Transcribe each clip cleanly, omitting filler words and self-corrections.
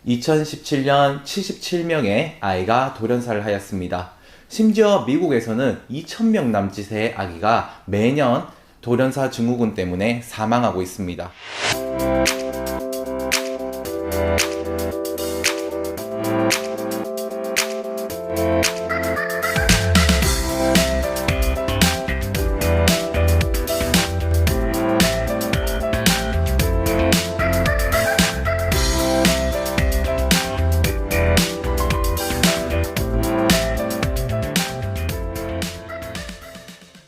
2017년 77명의 아이가 돌연사를 하였습니다. 심지어 미국에서는 2,000명 남짓의 아기가 매년 돌연사 증후군 때문에 사망하고 있습니다.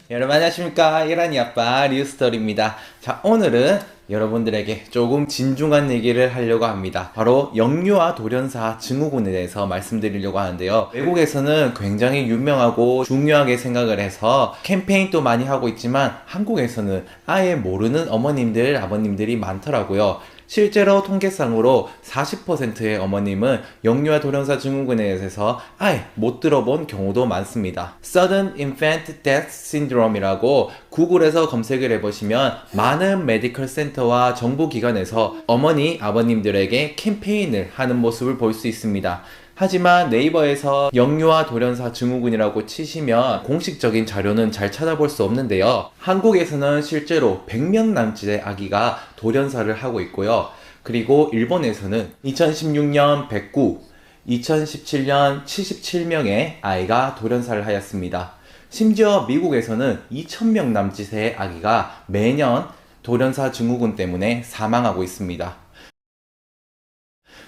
여러분 안녕하십니까, 이란이 아빠 리우스터리입니다. 자, 오늘은 여러분들에게 조금 진중한 얘기를 하려고 합니다. 바로 역류와 돌연사 증후군에 대해서 말씀드리려고 하는데요. 외국에서는 굉장히 유명하고 중요하게 생각을 해서 캠페인도 많이 하고 있지만 한국에서는 아예 모르는 어머님들, 아버님들이 많더라고요. 실제로 통계상으로 40%의 어머님은 역류와 돌연사 증후군에 대해서 아예 못 들어본 경우도 많습니다. Sudden Infant Death Syndrome이라고 구글에서 검색을 해보시면 많은 메디컬 센터와 정부기관에서 어머니, 아버님들에게 캠페인을 하는 모습을 볼 수 있습니다. 하지만 네이버에서 역류와 돌연사 증후군이라고 치시면 공식적인 자료는 잘 찾아볼 수 없는데요. 한국에서는 실제로 100명 남짓의 아기가 돌연사를 하고 있고요. 그리고 일본에서는 2016년 109, 2017년 77명의 아이가 돌연사를 하였습니다. 심지어 미국에서는 2,000명 남짓의 아기가 매년 돌연사 증후군 때문에 사망하고 있습니다.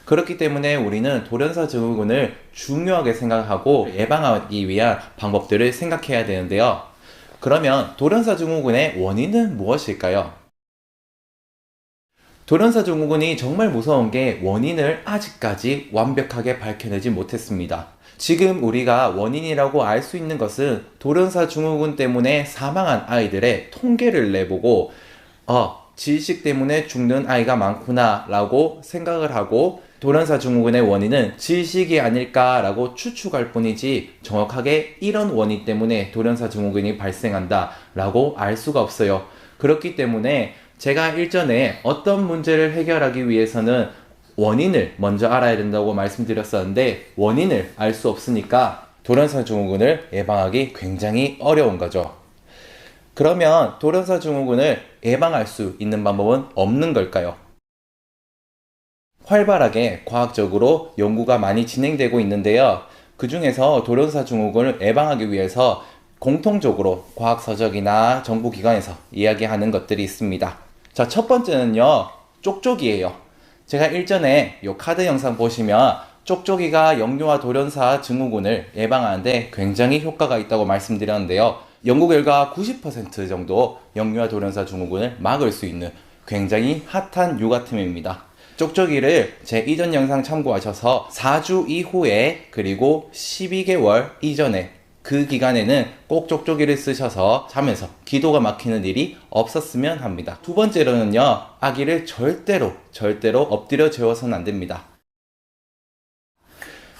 그렇기 때문에 우리는 돌연사 증후군을 중요하게 생각하고 예방하기 위한 방법들을 생각해야 되는데요. 그러면 돌연사 증후군의 원인은 무엇일까요? 돌연사 증후군이 정말 무서운 게 원인을 아직까지 완벽하게 밝혀내지 못했습니다. 지금 우리가 원인이라고 알 수 있는 것은 돌연사 증후군 때문에 사망한 아이들의 통계를 내보고 질식 때문에 죽는 아이가 많구나 라고 생각을 하고 돌연사 증후군의 원인은 질식이 아닐까라고 추측할 뿐이지 정확하게 이런 원인 때문에 돌연사 증후군이 발생한다 라고 알 수가 없어요. 그렇기 때문에 제가 일전에 어떤 문제를 해결하기 위해서는 원인을 먼저 알아야 된다고 말씀드렸었는데 원인을 알 수 없으니까 돌연사 증후군을 예방하기 굉장히 어려운 거죠. 그러면 돌연사 증후군을 예방할 수 있는 방법은 없는 걸까요? 활발하게 과학적으로 연구가 많이 진행되고 있는데요. 그 중에서 돌연사 증후군을 예방하기 위해서 공통적으로 과학서적이나 정부기관에서 이야기하는 것들이 있습니다. 자, 첫 번째는요, 쪽쪽이에요. 제가 일전에 이 카드 영상 보시면 쪽쪽이가 역류와 돌연사 증후군을 예방하는데 굉장히 효과가 있다고 말씀드렸는데요. 연구 결과 90% 정도 역류와 돌연사 증후군을 막을 수 있는 굉장히 핫한 육아템입니다. 쪽쪽이를 제 이전 영상 참고하셔서 4주 이후에 그리고 12개월 이전에 그 기간에는 꼭 쪽쪽이를 쓰셔서 자면서 기도가 막히는 일이 없었으면 합니다. 두 번째로는요, 아기를 절대로 엎드려 재워서는 안 됩니다.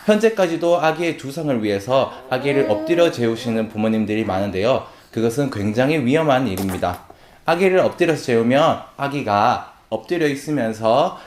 현재까지도 아기의 두상을 위해서 아기를 엎드려 재우시는 부모님들이 많은데요. 그것은 굉장히 위험한 일입니다. 아기를 엎드려서 재우면 아기가 엎드려 있으면서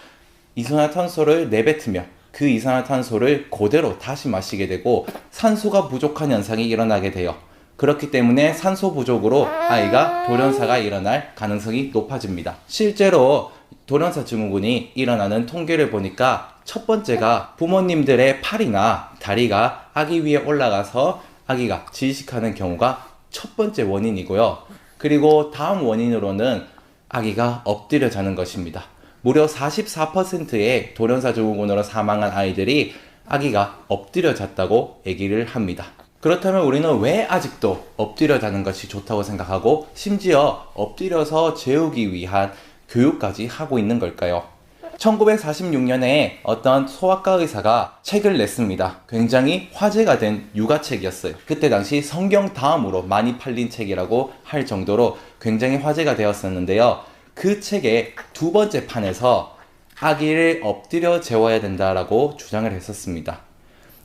이산화탄소를 내뱉으며 그 이산화탄소를 그대로 다시 마시게 되고 산소가 부족한 현상이 일어나게 돼요. 그렇기 때문에 산소 부족으로 아이가 돌연사가 일어날 가능성이 높아집니다. 실제로 돌연사 증후군이 일어나는 통계를 보니까 첫 번째가 부모님들의 팔이나 다리가 아기 위에 올라가서 아기가 질식하는 경우가 첫 번째 원인이고요. 그리고 다음 원인으로는 아기가 엎드려 자는 것입니다. 무려 44%의 돌연사 증후군으로 사망한 아이들이 아기가 엎드려 잤다고 얘기를 합니다. 그렇다면 우리는 왜 아직도 엎드려 자는 것이 좋다고 생각하고 심지어 엎드려서 재우기 위한 교육까지 하고 있는 걸까요? 1946년에 어떤 소아과 의사가 책을 냈습니다. 굉장히 화제가 된 육아책이었어요. 그때 당시 성경 다음으로 많이 팔린 책이라고 할 정도로 굉장히 화제가 되었었는데요. 그 책의 두 번째 판에서 아기를 엎드려 재워야 된다라고 주장을 했었습니다.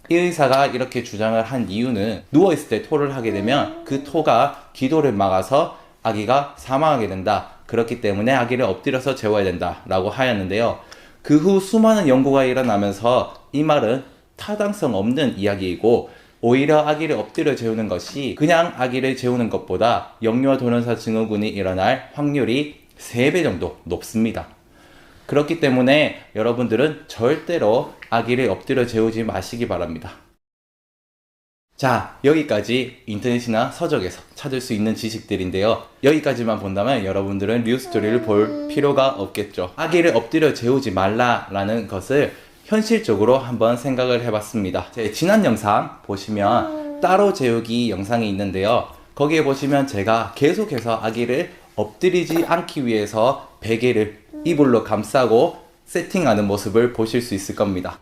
이 의사가 이렇게 주장을 한 이유는 누워있을 때 토를 하게 되면 그 토가 기도를 막아서 아기가 사망하게 된다. 그렇기 때문에 아기를 엎드려서 재워야 된다 라고 하였는데요. 그 후 수많은 연구가 일어나면서 이 말은 타당성 없는 이야기이고 오히려 아기를 엎드려 재우는 것이 그냥 아기를 재우는 것보다 역류와 돌연사 증후군이 일어날 확률이 3배 정도 높습니다. 그렇기 때문에 여러분들은 절대로 아기를 엎드려 재우지 마시기 바랍니다. 자, 여기까지 인터넷이나 서적에서 찾을 수 있는 지식들인데요. 여기까지만 본다면 여러분들은 뉴스토리를 볼 필요가 없겠죠. 아기를 엎드려 재우지 말라라는 것을 현실적으로 한번 생각을 해봤습니다. 제 지난 영상 보시면 따로 재우기 영상이 있는데요. 거기에 보시면 제가 계속해서 아기를 엎드리지 않기 위해서 베개를 이불로 감싸고 세팅하는 모습을 보실 수 있을 겁니다.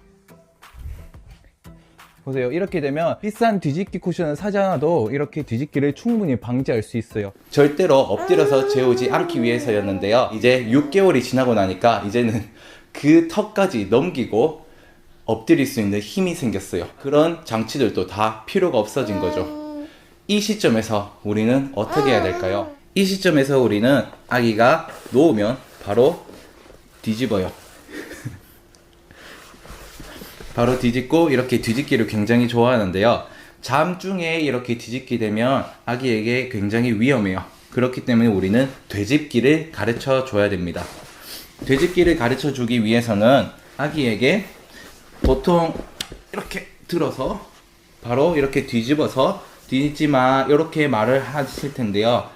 보세요. 이렇게 되면 비싼 뒤집기 쿠션을 사지 않아도 이렇게 뒤집기를 충분히 방지할 수 있어요. 절대로 엎드려서 재우지 않기 위해서였는데요. 이제 6개월이 지나고 나니까 이제는 그 턱까지 넘기고 엎드릴 수 있는 힘이 생겼어요. 그런 장치들도 다 필요가 없어진 거죠. 이 시점에서 우리는 어떻게 해야 될까요? 이 시점에서 우리는 아기가 놓으면 바로 뒤집어요. 바로 뒤집고 이렇게 뒤집기를 굉장히 좋아하는데요. 잠 중에 이렇게 뒤집게 되면 아기에게 굉장히 위험해요. 그렇기 때문에 우리는 되짚기를 가르쳐 줘야 됩니다. 되짚기를 가르쳐 주기 위해서는 아기에게 보통 이렇게 들어서 바로 이렇게 뒤집어서 뒤집지 마 이렇게 말을 하실 텐데요.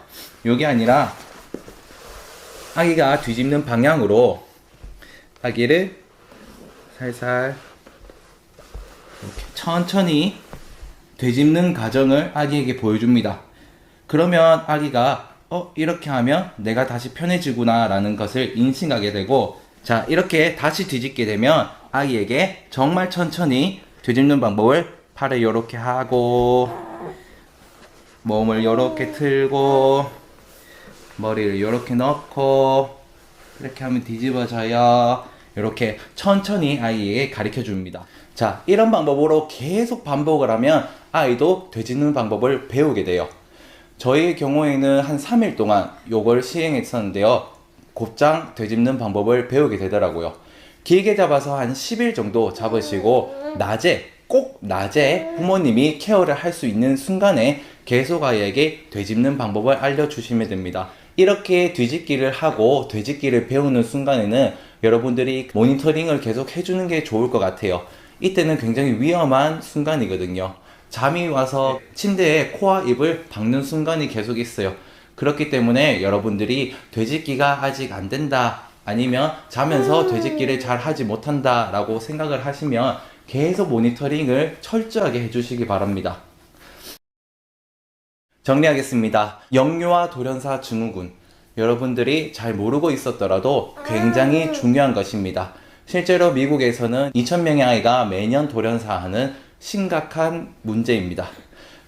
이게 아니라 아기가 뒤집는 방향으로 아기를 살살 이렇게 천천히 되짚는 과정을 아기에게 보여줍니다. 그러면 아기가 이렇게 하면 내가 다시 편해지구나 라는 것을 인식하게 되고, 자, 이렇게 다시 뒤집게 되면 아기에게 정말 천천히 뒤집는 방법을 팔을 이렇게 하고 몸을 이렇게 틀고 머리를 이렇게 넣고 이렇게 하면 뒤집어져요. 이렇게 천천히 아이에게 가르쳐 줍니다. 자, 이런 방법으로 계속 반복을 하면 아이도 되짚는 방법을 배우게 돼요. 저희 경우에는 한 3일 동안 요걸 시행했었는데요. 곧장 되짚는 방법을 배우게 되더라고요. 길게 잡아서 한 10일 정도 잡으시고 꼭 낮에 부모님이 케어를 할 수 있는 순간에 계속 아이에게 되짚는 방법을 알려주시면 됩니다. 이렇게 뒤집기를 하고 되짚기를 배우는 순간에는 여러분들이 모니터링을 계속 해주는 게 좋을 것 같아요. 이때는 굉장히 위험한 순간이거든요. 잠이 와서 침대에 코와 입을 박는 순간이 계속 있어요. 그렇기 때문에 여러분들이 되짚기가 아직 안 된다, 아니면 자면서 되짚기를 잘 하지 못한다 라고 생각을 하시면 계속 모니터링을 철저하게 해주시기 바랍니다. 정리하겠습니다. 역류와 돌연사 증후군, 여러분들이 잘 모르고 있었더라도 굉장히 중요한 것입니다. 실제로 미국에서는 2,000명의 아이가 매년 돌연사하는 심각한 문제입니다.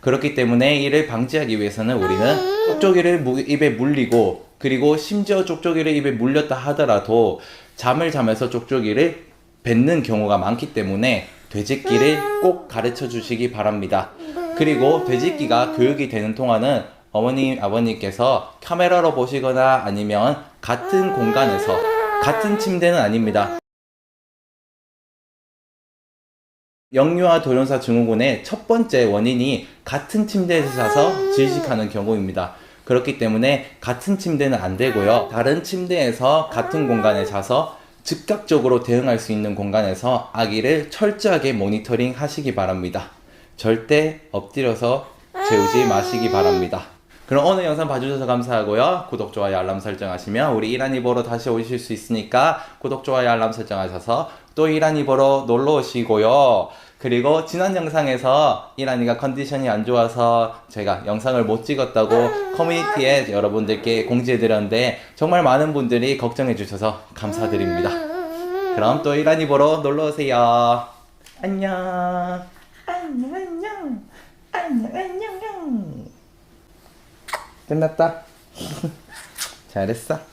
그렇기 때문에 이를 방지하기 위해서는 우리는 쪽쪽이를 입에 물리고, 그리고 심지어 쪽쪽이를 입에 물렸다 하더라도 잠을 자면서 쪽쪽이를 뱉는 경우가 많기 때문에 되짚기를 꼭 가르쳐 주시기 바랍니다. 그리고 되짚기가 교육이 되는 동안은 어머님, 아버님께서 카메라로 보시거나 아니면 같은 공간에서, 같은 침대는 아닙니다. 역류와 돌연사 증후군의 첫 번째 원인이 같은 침대에서 자서 질식하는 경우입니다. 그렇기 때문에 같은 침대는 안 되고요. 다른 침대에서 같은 공간에 자서 즉각적으로 대응할 수 있는 공간에서 아기를 철저하게 모니터링 하시기 바랍니다. 절대 엎드려서 재우지 마시기 바랍니다. 그럼 오늘 영상 봐주셔서 감사하고요. 구독, 좋아요, 알람 설정하시면 우리 이란이 보러 다시 오실 수 있으니까 구독, 좋아요, 알람 설정하셔서 또 이란이 보러 놀러 오시고요. 그리고 지난 영상에서 이란이가 컨디션이 안 좋아서 제가 영상을 못 찍었다고 커뮤니티에 여러분들께 공지해드렸는데 정말 많은 분들이 걱정해 주셔서 감사드립니다. 그럼 또 이란이 보러 놀러 오세요. 안녕. 안녕, 안녕. 안녕, 안녕. 끝났다. 잘했어.